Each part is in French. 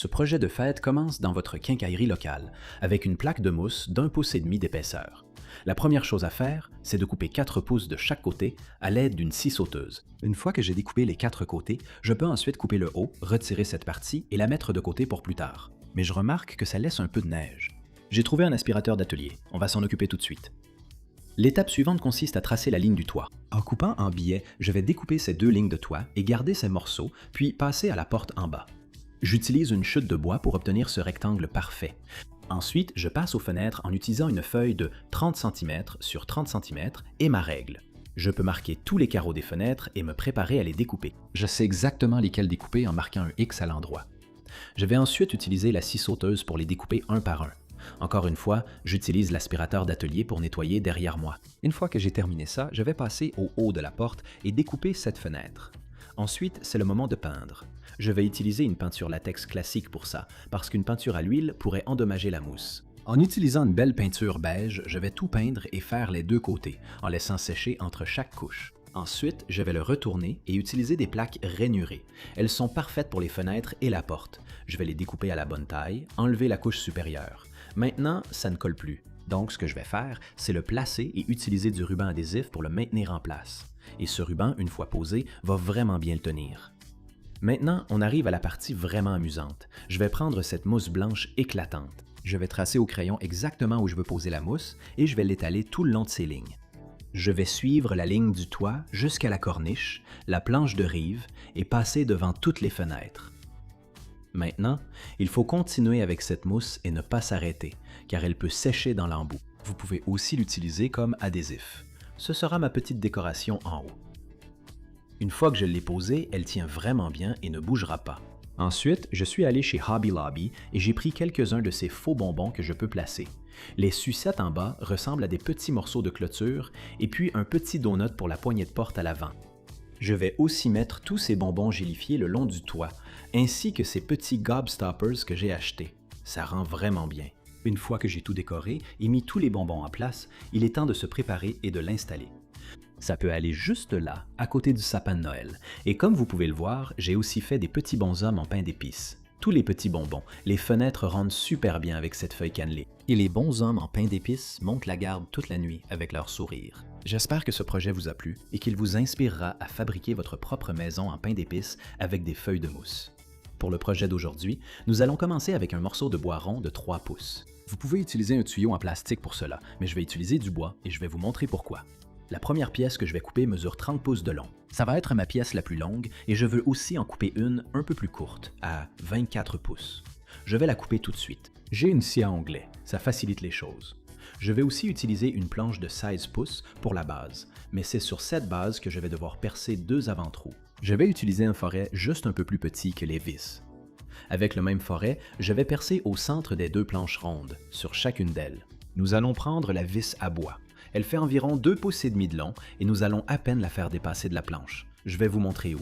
Ce projet de fête commence dans votre quincaillerie locale, avec une plaque de mousse d'1,5 pouce d'épaisseur. La première chose à faire, c'est de couper 4 pouces de chaque côté à l'aide d'une scie sauteuse. Une fois que j'ai découpé les 4 côtés, je peux ensuite couper le haut, retirer cette partie et la mettre de côté pour plus tard. Mais je remarque que ça laisse un peu de neige. J'ai trouvé un aspirateur d'atelier, on va s'en occuper tout de suite. L'étape suivante consiste à tracer la ligne du toit. En coupant en billets, je vais découper ces 2 lignes de toit et garder ces morceaux, puis passer à la porte en bas. J'utilise une chute de bois pour obtenir ce rectangle parfait. Ensuite, je passe aux fenêtres en utilisant une feuille de 30 cm sur 30 cm et ma règle. Je peux marquer tous les carreaux des fenêtres et me préparer à les découper. Je sais exactement lesquels découper en marquant un X à l'endroit. Je vais ensuite utiliser la scie sauteuse pour les découper un par un. Encore une fois, j'utilise l'aspirateur d'atelier pour nettoyer derrière moi. Une fois que j'ai terminé ça, je vais passer au haut de la porte et découper cette fenêtre. Ensuite, c'est le moment de peindre. Je vais utiliser une peinture latex classique pour ça, parce qu'une peinture à l'huile pourrait endommager la mousse. En utilisant une belle peinture beige, je vais tout peindre et faire les 2 côtés, en laissant sécher entre chaque couche. Ensuite, je vais le retourner et utiliser des plaques rainurées. Elles sont parfaites pour les fenêtres et la porte. Je vais les découper à la bonne taille, enlever la couche supérieure. Maintenant, ça ne colle plus. Donc, ce que je vais faire, c'est le placer et utiliser du ruban adhésif pour le maintenir en place. Et ce ruban, une fois posé, va vraiment bien le tenir. Maintenant, on arrive à la partie vraiment amusante. Je vais prendre cette mousse blanche éclatante. Je vais tracer au crayon exactement où je veux poser la mousse et je vais l'étaler tout le long de ces lignes. Je vais suivre la ligne du toit jusqu'à la corniche, la planche de rive et passer devant toutes les fenêtres. Maintenant, il faut continuer avec cette mousse et ne pas s'arrêter, car elle peut sécher dans l'embout. Vous pouvez aussi l'utiliser comme adhésif. Ce sera ma petite décoration en haut. Une fois que je l'ai posée, elle tient vraiment bien et ne bougera pas. Ensuite, je suis allé chez Hobby Lobby et j'ai pris quelques-uns de ces faux bonbons que je peux placer. Les sucettes en bas ressemblent à des petits morceaux de clôture et puis un petit donut pour la poignée de porte à l'avant. Je vais aussi mettre tous ces bonbons gélifiés le long du toit, ainsi que ces petits gobstoppers que j'ai achetés. Ça rend vraiment bien. Une fois que j'ai tout décoré et mis tous les bonbons en place, il est temps de se préparer et de l'installer. Ça peut aller juste là, à côté du sapin de Noël. Et comme vous pouvez le voir, j'ai aussi fait des petits bonshommes en pain d'épices. Tous les petits bonbons, les fenêtres rendent super bien avec cette feuille cannelée. Et les bonshommes en pain d'épices montent la garde toute la nuit avec leur sourire. J'espère que ce projet vous a plu et qu'il vous inspirera à fabriquer votre propre maison en pain d'épices avec des feuilles de mousse. Pour le projet d'aujourd'hui, nous allons commencer avec un morceau de bois rond de 3 pouces. Vous pouvez utiliser un tuyau en plastique pour cela, mais je vais utiliser du bois et je vais vous montrer pourquoi. La première pièce que je vais couper mesure 30 pouces de long. Ça va être ma pièce la plus longue et je veux aussi en couper une un peu plus courte, à 24 pouces. Je vais la couper tout de suite. J'ai une scie à onglet, ça facilite les choses. Je vais aussi utiliser une planche de 16 pouces pour la base, mais c'est sur cette base que je vais devoir percer 2 avant-trous. Je vais utiliser un forêt juste un peu plus petit que les vis. Avec le même forêt, je vais percer au centre des 2 planches rondes, sur chacune d'elles. Nous allons prendre la vis à bois. Elle fait environ 2,5 pouces de long et nous allons à peine la faire dépasser de la planche. Je vais vous montrer où.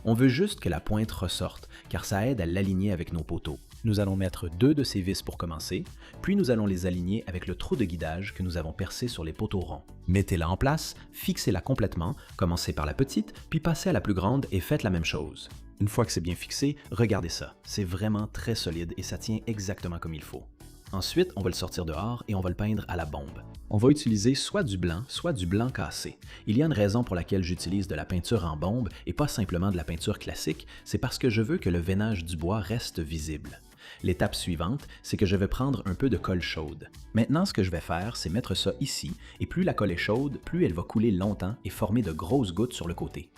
On veut juste que la pointe ressorte, car ça aide à l'aligner avec nos poteaux. Nous allons mettre 2 de ces vis pour commencer, puis nous allons les aligner avec le trou de guidage que nous avons percé sur les poteaux ronds. Mettez-la en place, fixez-la complètement, commencez par la petite, puis passez à la plus grande et faites la même chose. Une fois que c'est bien fixé, regardez ça, c'est vraiment très solide et ça tient exactement comme il faut. Ensuite, on va le sortir dehors et on va le peindre à la bombe. On va utiliser soit du blanc cassé. Il y a une raison pour laquelle j'utilise de la peinture en bombe et pas simplement de la peinture classique, c'est parce que je veux que le veinage du bois reste visible. L'étape suivante, c'est que je vais prendre un peu de colle chaude. Maintenant, ce que je vais faire, c'est mettre ça ici, et plus la colle est chaude, plus elle va couler longtemps et former de grosses gouttes sur le côté.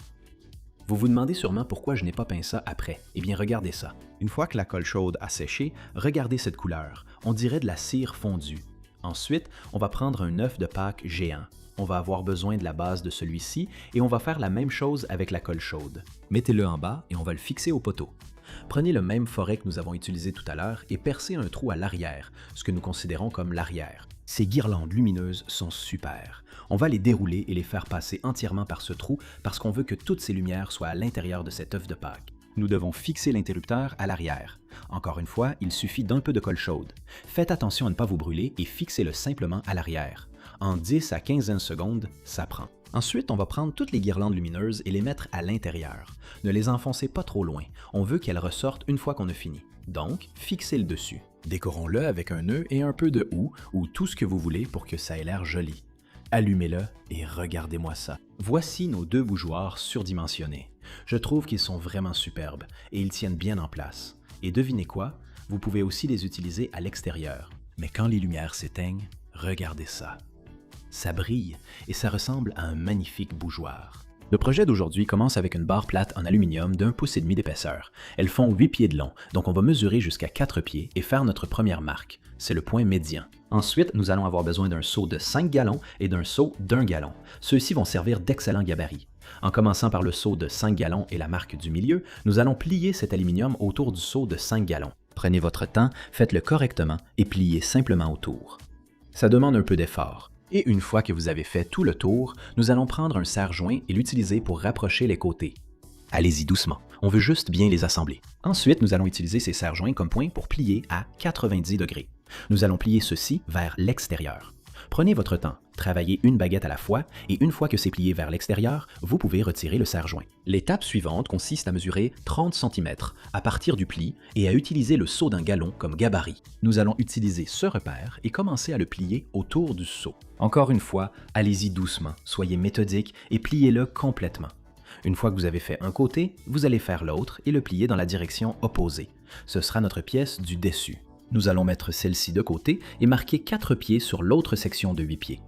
Vous vous demandez sûrement pourquoi je n'ai pas peint ça après. Eh bien, regardez ça. Une fois que la colle chaude a séché, regardez cette couleur. On dirait de la cire fondue. Ensuite, on va prendre un œuf de Pâques géant. On va avoir besoin de la base de celui-ci et on va faire la même chose avec la colle chaude. Mettez-le en bas et on va le fixer au poteau. Prenez le même forêt que nous avons utilisé tout à l'heure et percez un trou à l'arrière, ce que nous considérons comme l'arrière. Ces guirlandes lumineuses sont super. On va les dérouler et les faire passer entièrement par ce trou parce qu'on veut que toutes ces lumières soient à l'intérieur de cet œuf de Pâques. Nous devons fixer l'interrupteur à l'arrière. Encore une fois, il suffit d'un peu de colle chaude. Faites attention à ne pas vous brûler et fixez-le simplement à l'arrière. En 10 à 15 secondes, ça prend. Ensuite, on va prendre toutes les guirlandes lumineuses et les mettre à l'intérieur. Ne les enfoncez pas trop loin, on veut qu'elles ressortent une fois qu'on a fini. Donc, fixez le dessus. Décorons-le avec un nœud et un peu de houx ou tout ce que vous voulez pour que ça ait l'air joli. Allumez-le et regardez-moi ça. Voici nos deux bougeoirs surdimensionnés. Je trouve qu'ils sont vraiment superbes et ils tiennent bien en place. Et devinez quoi? Vous pouvez aussi les utiliser à l'extérieur. Mais quand les lumières s'éteignent, regardez ça. Ça brille et ça ressemble à un magnifique bougeoir. Le projet d'aujourd'hui commence avec une barre plate en aluminium d'1,5 pouce d'épaisseur. Elles font 8 pieds de long, donc on va mesurer jusqu'à 4 pieds et faire notre première marque. C'est le point médian. Ensuite, nous allons avoir besoin d'un seau de 5 gallons et d'un seau d'1 gallon. Ceux-ci vont servir d'excellents gabarits. En commençant par le seau de 5 gallons et la marque du milieu, nous allons plier cet aluminium autour du seau de 5 gallons. Prenez votre temps, faites-le correctement et pliez simplement autour. Ça demande un peu d'effort. Et une fois que vous avez fait tout le tour, nous allons prendre un serre-joint et l'utiliser pour rapprocher les côtés. Allez-y doucement, on veut juste bien les assembler. Ensuite, nous allons utiliser ces serre-joints comme point pour plier à 90 degrés. Nous allons plier ceci vers l'extérieur. Prenez votre temps, travaillez une baguette à la fois et une fois que c'est plié vers l'extérieur, vous pouvez retirer le serre-joint. L'étape suivante consiste à mesurer 30 cm à partir du pli et à utiliser le seau d'1 gallon comme gabarit. Nous allons utiliser ce repère et commencer à le plier autour du seau. Encore une fois, allez-y doucement, soyez méthodique et pliez-le complètement. Une fois que vous avez fait un côté, vous allez faire l'autre et le plier dans la direction opposée. Ce sera notre pièce du dessus. Nous allons mettre celle-ci de côté et marquer 4 pieds sur l'autre section de 8 pieds.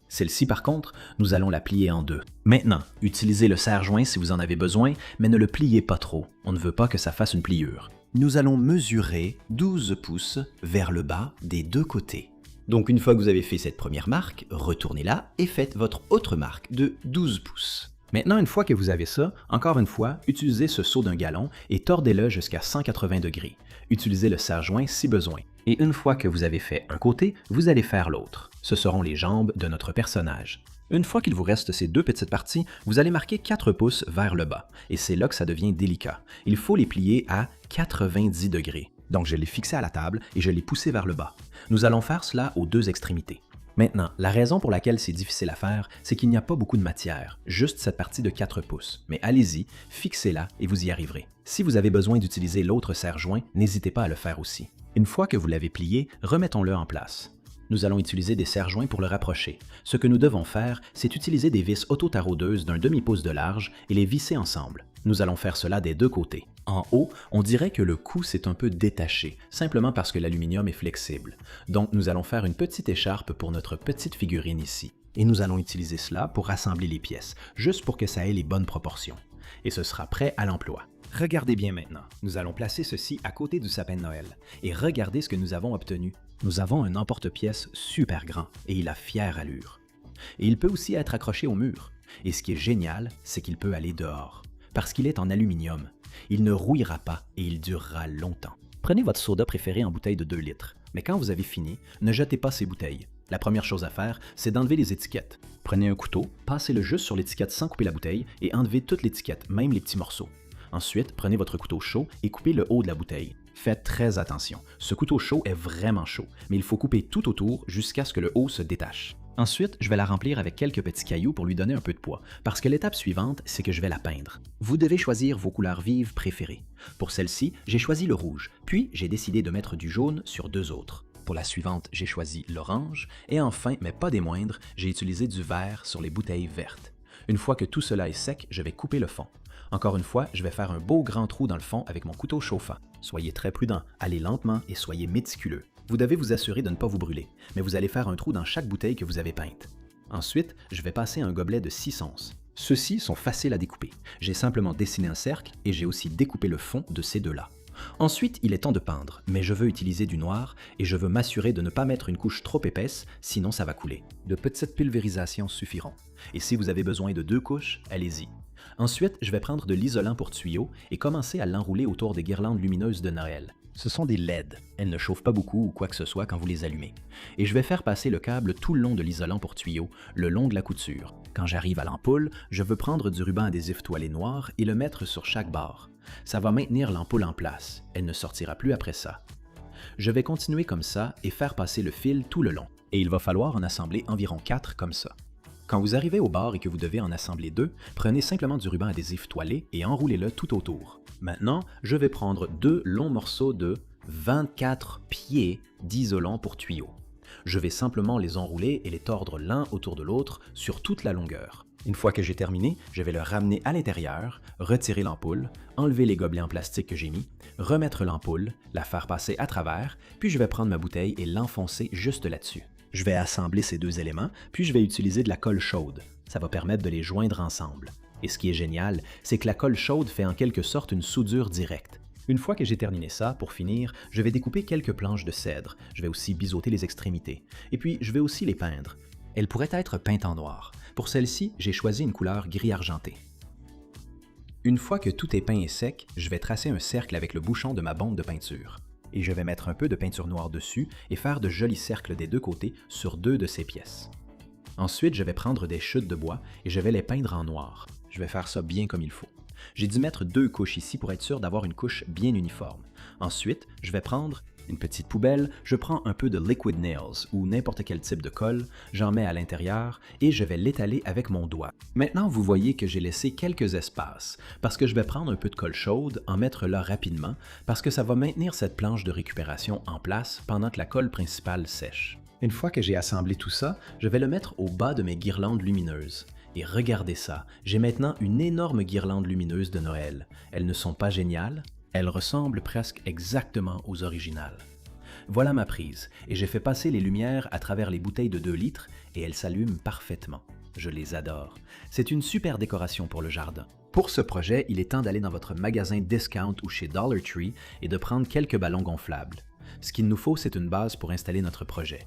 Celle-ci, par contre, nous allons la plier en deux. Maintenant, utilisez le serre-joint si vous en avez besoin, mais ne le pliez pas trop. On ne veut pas que ça fasse une pliure. Nous allons mesurer 12 pouces vers le bas des deux côtés. Donc, une fois que vous avez fait cette première marque, retournez-la et faites votre autre marque de 12 pouces. Maintenant, une fois que vous avez ça, encore une fois, utilisez ce seau d'1 gallon et tordez-le jusqu'à 180 degrés. Utilisez le serre-joint si besoin. Et une fois que vous avez fait un côté, vous allez faire l'autre. Ce seront les jambes de notre personnage. Une fois qu'il vous reste ces deux petites parties, vous allez marquer 4 pouces vers le bas. Et c'est là que ça devient délicat. Il faut les plier à 90 degrés. Donc je l'ai fixé à la table et je l'ai poussé vers le bas. Nous allons faire cela aux deux extrémités. Maintenant, la raison pour laquelle c'est difficile à faire, c'est qu'il n'y a pas beaucoup de matière, juste cette partie de 4 pouces. Mais allez-y, fixez-la et vous y arriverez. Si vous avez besoin d'utiliser l'autre serre-joint, n'hésitez pas à le faire aussi. Une fois que vous l'avez plié, remettons-le en place. Nous allons utiliser des serre-joints pour le rapprocher. Ce que nous devons faire, c'est utiliser des vis auto-taraudeuses d'un demi-pouce de large et les visser ensemble. Nous allons faire cela des deux côtés. En haut, on dirait que le cou s'est un peu détaché, simplement parce que l'aluminium est flexible. Donc nous allons faire une petite écharpe pour notre petite figurine ici. Et nous allons utiliser cela pour rassembler les pièces, juste pour que ça ait les bonnes proportions. Et ce sera prêt à l'emploi. Regardez bien maintenant, nous allons placer ceci à côté du sapin de Noël. Et regardez ce que nous avons obtenu. Nous avons un emporte-pièce super grand et il a fière allure. Et il peut aussi être accroché au mur. Et ce qui est génial, c'est qu'il peut aller dehors. Parce qu'il est en aluminium. Il ne rouillera pas et il durera longtemps. Prenez votre soda préféré en bouteille de 2 litres. Mais quand vous avez fini, ne jetez pas ces bouteilles. La première chose à faire, c'est d'enlever les étiquettes. Prenez un couteau, passez-le juste sur l'étiquette sans couper la bouteille et enlevez toute l'étiquette, même les petits morceaux. Ensuite, prenez votre couteau chaud et coupez le haut de la bouteille. Faites très attention, ce couteau chaud est vraiment chaud, mais il faut couper tout autour jusqu'à ce que le haut se détache. Ensuite, je vais la remplir avec quelques petits cailloux pour lui donner un peu de poids, parce que l'étape suivante, c'est que je vais la peindre. Vous devez choisir vos couleurs vives préférées. Pour celle-ci, j'ai choisi le rouge, puis j'ai décidé de mettre du jaune sur 2 autres. Pour la suivante, j'ai choisi l'orange, et enfin, mais pas des moindres, j'ai utilisé du vert sur les bouteilles vertes. Une fois que tout cela est sec, je vais couper le fond. Encore une fois, je vais faire un beau grand trou dans le fond avec mon couteau chauffant. Soyez très prudent, allez lentement et soyez méticuleux. Vous devez vous assurer de ne pas vous brûler, mais vous allez faire un trou dans chaque bouteille que vous avez peinte. Ensuite, je vais passer un gobelet de 6 onces. Ceux-ci sont faciles à découper. J'ai simplement dessiné un cercle et j'ai aussi découpé le fond de ces deux-là. Ensuite, il est temps de peindre, mais je veux utiliser du noir et je veux m'assurer de ne pas mettre une couche trop épaisse, sinon ça va couler. De petites pulvérisations suffiront. Et si vous avez besoin de 2 couches, allez-y. Ensuite, je vais prendre de l'isolant pour tuyaux et commencer à l'enrouler autour des guirlandes lumineuses de Noël. Ce sont des LED. Elles ne chauffent pas beaucoup ou quoi que ce soit quand vous les allumez. Et je vais faire passer le câble tout le long de l'isolant pour tuyaux, le long de la couture. Quand j'arrive à l'ampoule, je veux prendre du ruban adhésif toilé noir et le mettre sur chaque barre. Ça va maintenir l'ampoule en place. Elle ne sortira plus après ça. Je vais continuer comme ça et faire passer le fil tout le long. Et il va falloir en assembler environ 4 comme ça. Quand vous arrivez au bar et que vous devez en assembler deux, prenez simplement du ruban adhésif toilé et enroulez-le tout autour. Maintenant, je vais prendre deux longs morceaux de 24 pieds d'isolant pour tuyaux. Je vais simplement les enrouler et les tordre l'un autour de l'autre sur toute la longueur. Une fois que j'ai terminé, je vais le ramener à l'intérieur, retirer l'ampoule, enlever les gobelets en plastique que j'ai mis, remettre l'ampoule, la faire passer à travers, puis je vais prendre ma bouteille et l'enfoncer juste là-dessus. Je vais assembler ces deux éléments, puis je vais utiliser de la colle chaude. Ça va permettre de les joindre ensemble. Et ce qui est génial, c'est que la colle chaude fait en quelque sorte une soudure directe. Une fois que j'ai terminé ça, pour finir, je vais découper quelques planches de cèdre. Je vais aussi biseauter les extrémités. Et puis, je vais aussi les peindre. Elles pourraient être peintes en noir. Pour celle-ci, j'ai choisi une couleur gris argenté. Une fois que tout est peint et sec, je vais tracer un cercle avec le bouchon de ma bombe de peinture. Et je vais mettre un peu de peinture noire dessus et faire de jolis cercles des deux côtés sur deux de ces pièces. Ensuite, je vais prendre des chutes de bois et je vais les peindre en noir. Je vais faire ça bien comme il faut. J'ai dû mettre deux couches ici pour être sûr d'avoir une couche bien uniforme. Ensuite, je vais prendre une petite poubelle, je prends un peu de Liquid Nails ou n'importe quel type de colle, j'en mets à l'intérieur et je vais l'étaler avec mon doigt. Maintenant, vous voyez que j'ai laissé quelques espaces parce que je vais prendre un peu de colle chaude, en mettre là rapidement parce que ça va maintenir cette planche de récupération en place pendant que la colle principale sèche. Une fois que j'ai assemblé tout ça, je vais le mettre au bas de mes guirlandes lumineuses. Et regardez ça, j'ai maintenant une énorme guirlande lumineuse de Noël. Elles ne sont pas géniales? Elles ressemblent presque exactement aux originales. Voilà ma prise, et j'ai fait passer les lumières à travers les bouteilles de 2 litres et elles s'allument parfaitement. Je les adore. C'est une super décoration pour le jardin. Pour ce projet, il est temps d'aller dans votre magasin Discount ou chez Dollar Tree et de prendre quelques ballons gonflables. Ce qu'il nous faut, c'est une base pour installer notre projet.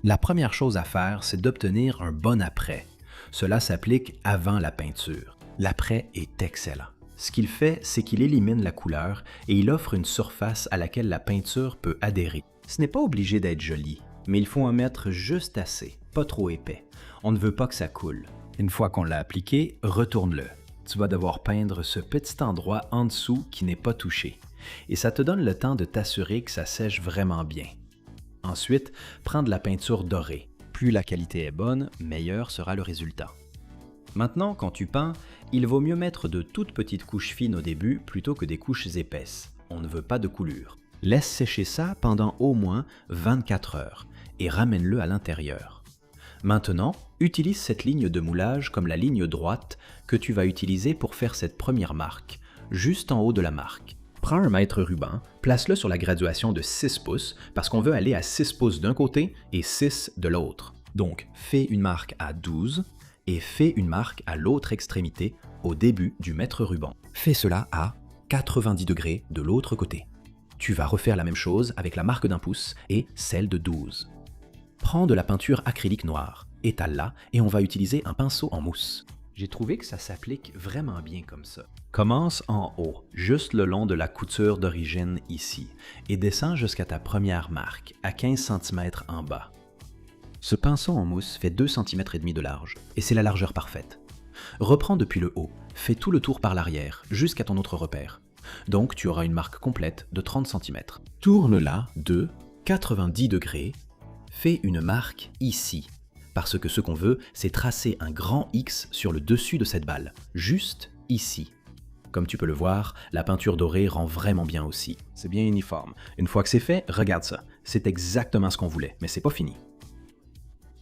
La première chose à faire, c'est d'obtenir un bon après. Cela s'applique avant la peinture. L'après est excellent. Ce qu'il fait, c'est qu'il élimine la couleur et il offre une surface à laquelle la peinture peut adhérer. Ce n'est pas obligé d'être joli, mais il faut en mettre juste assez, pas trop épais. On ne veut pas que ça coule. Une fois qu'on l'a appliqué, retourne-le. Tu vas devoir peindre ce petit endroit en dessous qui n'est pas touché. Et ça te donne le temps de t'assurer que ça sèche vraiment bien. Ensuite, prends de la peinture dorée. Plus la qualité est bonne, meilleur sera le résultat. Maintenant, quand tu peins, il vaut mieux mettre de toutes petites couches fines au début plutôt que des couches épaisses. On ne veut pas de coulure. Laisse sécher ça pendant au moins 24 heures et ramène-le à l'intérieur. Maintenant, utilise cette ligne de moulage comme la ligne droite que tu vas utiliser pour faire cette première marque, juste en haut de la marque. Prends un mètre ruban, place-le sur la graduation de 6 pouces parce qu'on veut aller à 6 pouces d'un côté et 6 de l'autre. Donc, fais une marque à 12 et fais une marque à l'autre extrémité au début du mètre ruban. Fais cela à 90 degrés de l'autre côté. Tu vas refaire la même chose avec la marque d'1 pouce et celle de 12. Prends de la peinture acrylique noire, étale-la et on va utiliser un pinceau en mousse. J'ai trouvé que ça s'applique vraiment bien comme ça. Commence en haut, juste le long de la couture d'origine ici, et descends jusqu'à ta première marque, à 15 cm en bas. Ce pinceau en mousse fait 2,5 cm de large, et c'est la largeur parfaite. Reprends depuis le haut, fais tout le tour par l'arrière, jusqu'à ton autre repère. Donc tu auras une marque complète de 30 cm. Tourne-la de 90 degrés, fais une marque ici, parce que ce qu'on veut, c'est tracer un grand X sur le dessus de cette balle, juste ici. Comme tu peux le voir, la peinture dorée rend vraiment bien aussi. C'est bien uniforme. Une fois que c'est fait, regarde ça. C'est exactement ce qu'on voulait, mais c'est pas fini.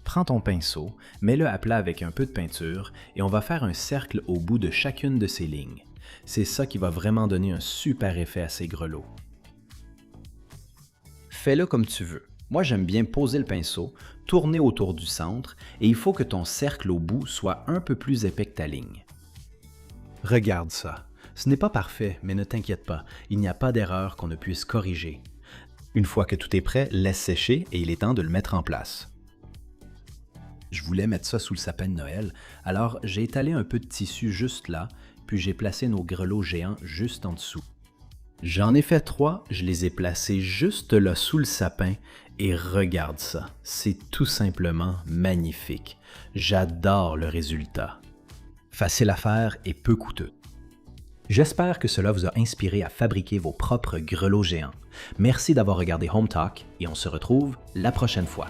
Prends ton pinceau, mets-le à plat avec un peu de peinture et on va faire un cercle au bout de chacune de ces lignes. C'est ça qui va vraiment donner un super effet à ces grelots. Fais-le comme tu veux. Moi, j'aime bien poser le pinceau, tourner autour du centre et il faut que ton cercle au bout soit un peu plus épais que ta ligne. Regarde ça. Ce n'est pas parfait, mais ne t'inquiète pas, il n'y a pas d'erreur qu'on ne puisse corriger. Une fois que tout est prêt, laisse sécher et il est temps de le mettre en place. Je voulais mettre ça sous le sapin de Noël, alors j'ai étalé un peu de tissu juste là, puis j'ai placé nos grelots géants juste en dessous. J'en ai fait 3, je les ai placés juste là sous le sapin et regarde ça, c'est tout simplement magnifique. J'adore le résultat. Facile à faire et peu coûteux. J'espère que cela vous a inspiré à fabriquer vos propres grelots géants. Merci d'avoir regardé Home Talk et on se retrouve la prochaine fois.